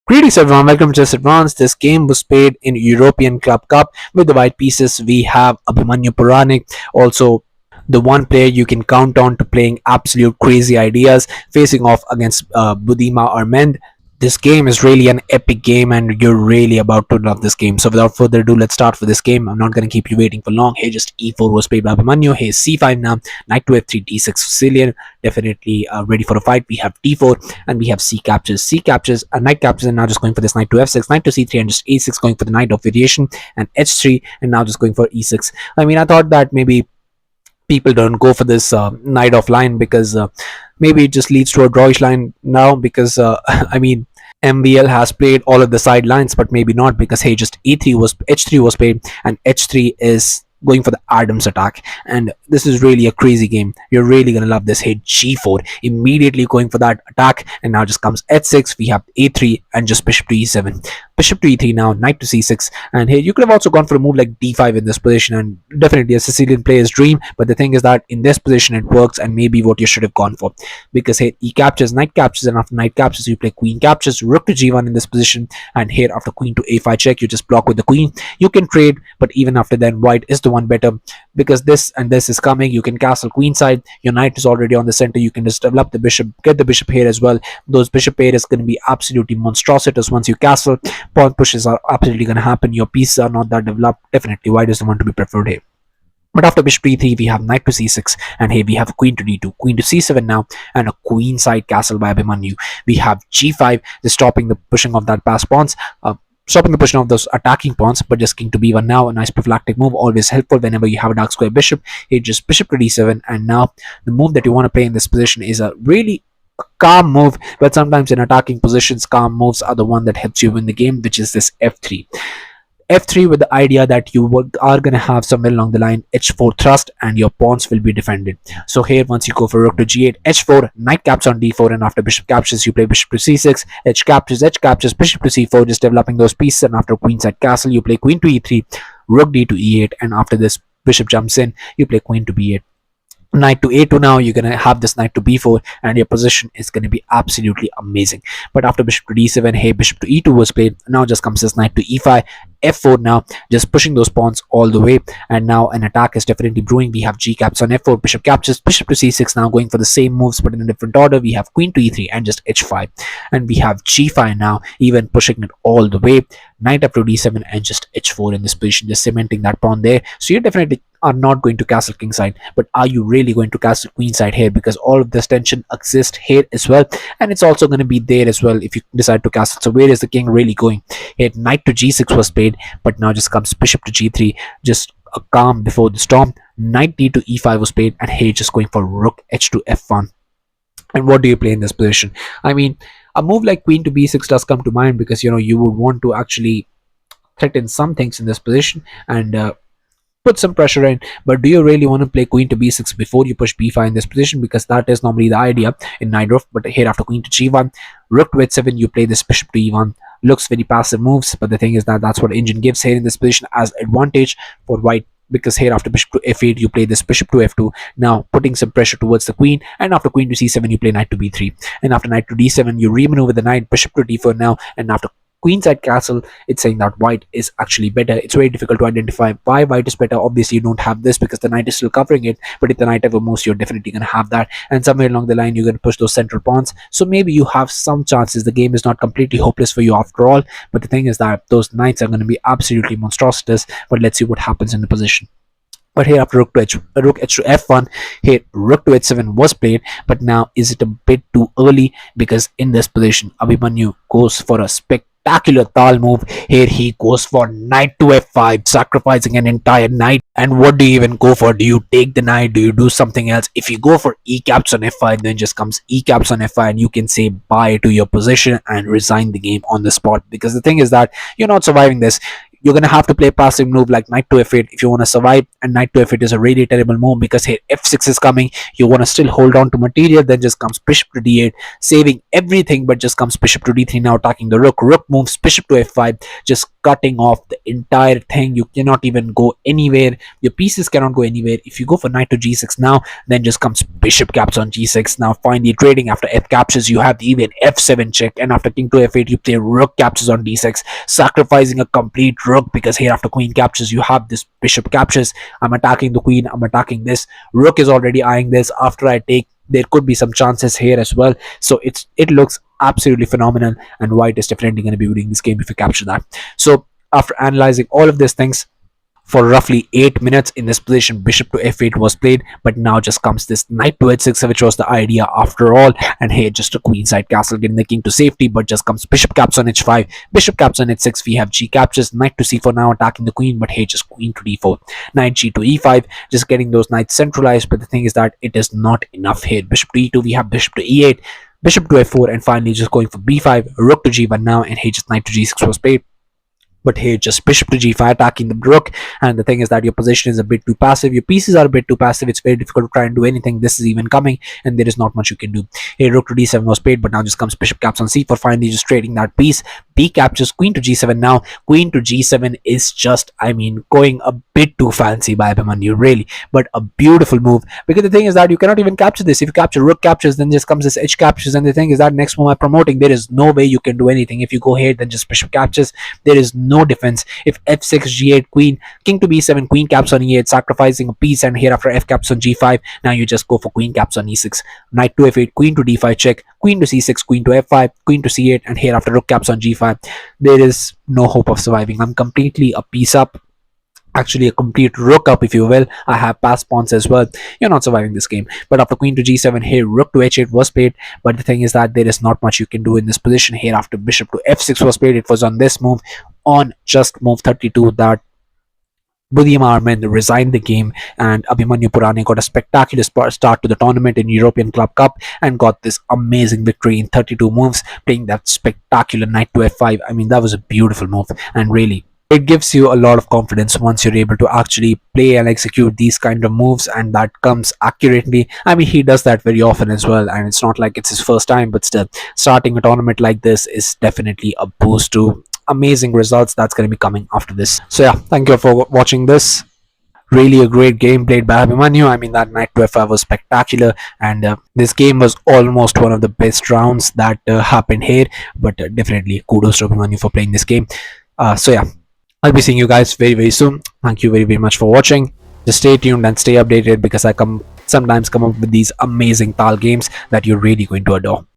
Greetings everyone, welcome to Just Advance. This game was played in European Club Cup. With the white pieces, we have Abhimanyu Puranik, also the one player you can count on to playing absolute crazy ideas, facing off against Budima Armend. This game is really an epic game and you're really about to love this game. So without further ado, let's start with this game. I'm not going to keep you waiting for long. Hey, just e4 was played by Abhimanyu. Hey, c5 now. Knight to f3, d6 Sicilian. Definitely ready for a fight. We have d4 and we have c captures. C captures, knight captures, and now just going for this knight to f6, knight to c3 and just a6 going for the knight of variation, and h3 and now just going for e6. I mean, I thought that maybe people don't go for this knight offline because maybe it just leads to a drawish line now because I mean MBL has played all of the side lines, but maybe not because hey, just h3 was played and h3 is going for the Adams attack, and this is really a crazy game. You're really gonna love this. Hey, g4 immediately going for that attack, and now just comes h6. We have a3 and just bishop to e7, bishop to e3 now, knight to c6, and here you could have also gone for a move like d5 in this position, and definitely a Sicilian player's dream. But the thing is that in this position it works, and maybe what you should have gone for, because here e captures, knight captures, and after knight captures you play queen captures, rook to g1 in this position, and here after queen to a5 check you just block with the queen. You can trade, but even after then white is the one better because this and this is coming. You can castle queenside, your knight is already on the center, you can just develop the bishop, get the bishop here as well. Those bishop pair is going to be absolutely monstrosities once you castle. Pawn pushes are absolutely going to happen, your pieces are not that developed. Definitely white is the one to be preferred here. But after bishop to e3 we have knight to c6, and here we have queen to d2, queen to c7 now, and a queenside castle by Abhimanyu. We have g5, just stopping the pushing of that pass pawns, stopping the position of those attacking pawns, but just king to b1 now. A nice prophylactic move, always helpful whenever you have a dark square bishop. Here just bishop to d7, and now the move that you want to play in this position is a really calm move, but sometimes in attacking positions calm moves are the one that helps you win the game, which is this f3. F3 with the idea that you are going to have somewhere along the line h4 thrust and your pawns will be defended. So here once you go for rook to g8, h4, knight caps on d4, and after bishop captures you play bishop to c6, h captures, bishop to c4, just developing those pieces, and after queenside castle you play queen to e3, rook d to e8, and after this bishop jumps in you play queen to b8. Knight to a2 now, you're going to have this knight to b4 and your position is going to be absolutely amazing. But after bishop to d7, hey, bishop to e2 was played, now just comes this knight to e5, f4 now, just pushing those pawns all the way, and now an attack is definitely brewing. We have g caps on f4, bishop captures, bishop to c6 now, going for the same moves but in a different order. We have queen to e3 and just h5, and we have g5 now, even pushing it all the way, knight up to d7 and just h4 in this position, just cementing that pawn there. So you definitely are not going to castle kingside, but are you really going to castle queenside here, because all of this tension exists here as well, and it's also going to be there as well if you decide to castle. So where is the king really going? Here knight to g6 was played, but now just comes bishop to g3, just a calm before the storm. Knight d to e5 was played, and here just going for rook h to f1. And what do you play in this position? I mean, a move like queen to b6 does come to mind, because you know you would want to actually threaten some things in this position and put some pressure in. But do you really want to play queen to b6 before you push b5 in this position, because that is normally the idea in Neidorf. But here after queen to g1, rook to h7, you play this bishop to e1. Looks very passive moves, but the thing is that that's what engine gives here in this position as advantage for white, because here after bishop to f8 you play this bishop to f2, now putting some pressure towards the queen, and after queen to c7 you play knight to b3, and after knight to d7 you remaneuver the knight, bishop to d4 now, and after queenside castle it's saying that white is actually better. It's very difficult to identify why white is better. Obviously you don't have this because the knight is still covering it, but if the knight ever moves you're definitely going to have that, and somewhere along the line you're going to push those central pawns. So maybe you have some chances. The game is not completely hopeless for you after all, but the thing is that those knights are going to be absolutely monstrosities. But let's see what happens in the position. But here after rook h to f1, here rook to h7 was played, but now is it a bit too early, because in this position Abhimanyu goes for a spectacular spectacular Tal move. Here he goes for knight to f5, sacrificing an entire knight. And what do you even go for? Do you take the knight? Do you do something else? If you go for e caps on f5, then just comes e caps on f5, and you can say bye to your position and resign the game on the spot. Because the thing is that you're not surviving this. You're gonna have to play passive move like knight to f8 if you want to survive, and knight to f8 is a really terrible move because here f6 is coming. You want to still hold on to material, then just comes bishop to d8, saving everything, but just comes bishop to d3, now attacking the rook. Rook moves bishop to f5, just cutting off the entire thing. You cannot even go anywhere. Your pieces cannot go anywhere. If you go for knight to g6 now, then just comes bishop caps on g6. Now finally trading after f captures, you have even f7 check, and after king to f8, you play rook captures on d6, sacrificing a complete rook, because here after queen captures, you have this bishop captures. I'm attacking the queen, I'm attacking this. Rook is already eyeing this. After I take, there could be some chances here as well. So it looks absolutely phenomenal, and white is definitely going to be winning this game if you capture that. So after analyzing all of these things for roughly 8 minutes in this position, bishop to f8 was played, but now just comes this knight to h6, which was the idea after all. And here just a queenside castle getting the king to safety, but just comes bishop caps on h5, bishop caps on h6. We have g captures, knight to c4 now attacking the queen, but here just queen to d4, knight g to e5, just getting those knights centralized. But the thing is that it is not enough here. Bishop to e2, we have bishop to e8, bishop to f4, and finally just going for b5, rook to g1 now, and here just knight to g6 was played. But here just bishop to g5 attacking the rook, and the thing is that your position is a bit too passive, your pieces are a bit too passive. It's very difficult to try and do anything. This is even coming, and there is not much you can do. Here rook to d7 was played, but now just comes bishop caps on c4, finally just trading that piece. B captures, queen to g7 now. Queen to g7 is just, I mean, going a bit too fancy by Abhimanyu, really, but a beautiful move, because the thing is that you cannot even capture this. If you capture rook captures, then just comes this h captures, and the thing is that next move I'm promoting, there is no way you can do anything. If you go here, then just bishop captures, there is no defense. If f6 g8 queen, king to b7, queen caps on e8, sacrificing a piece, and here after f caps on g5, now you just go for queen caps on e6, knight to f8, queen to d5 check, queen to c6, queen to f5, queen to c8, and here after rook caps on g5, there is no hope of surviving. I'm completely a piece up, actually a complete rook up if you will. I have passed pawns as well. You're not surviving this game. But after queen to g7, here rook to h8 was played, but the thing is that there is not much you can do in this position. Here after bishop to f6 was played, it was on this move, on just move 32, that Budima Armend resigned the game, and Abhimanyu Puranik got a spectacular start to the tournament in European Club Cup and got this amazing victory in 32 moves, playing that spectacular knight to f5. I mean, that was a beautiful move, and really it gives you a lot of confidence once you're able to actually play and execute these kind of moves, and that comes accurately. I mean, he does that very often as well, and it's not like it's his first time, but still, starting a tournament like this is definitely a boost to amazing results that's going to be coming after this. So yeah, thank you for watching this. Really a great game played by Abhimanyu. I mean, that knight to f5 was spectacular, and this game was almost one of the best rounds that happened here, but definitely kudos to Abhimanyu for playing this game. So yeah, I'll be seeing you guys very, very soon. Thank you very, very much for watching. Just stay tuned and stay updated, because I sometimes come up with these amazing Tal games that you're really going to adore.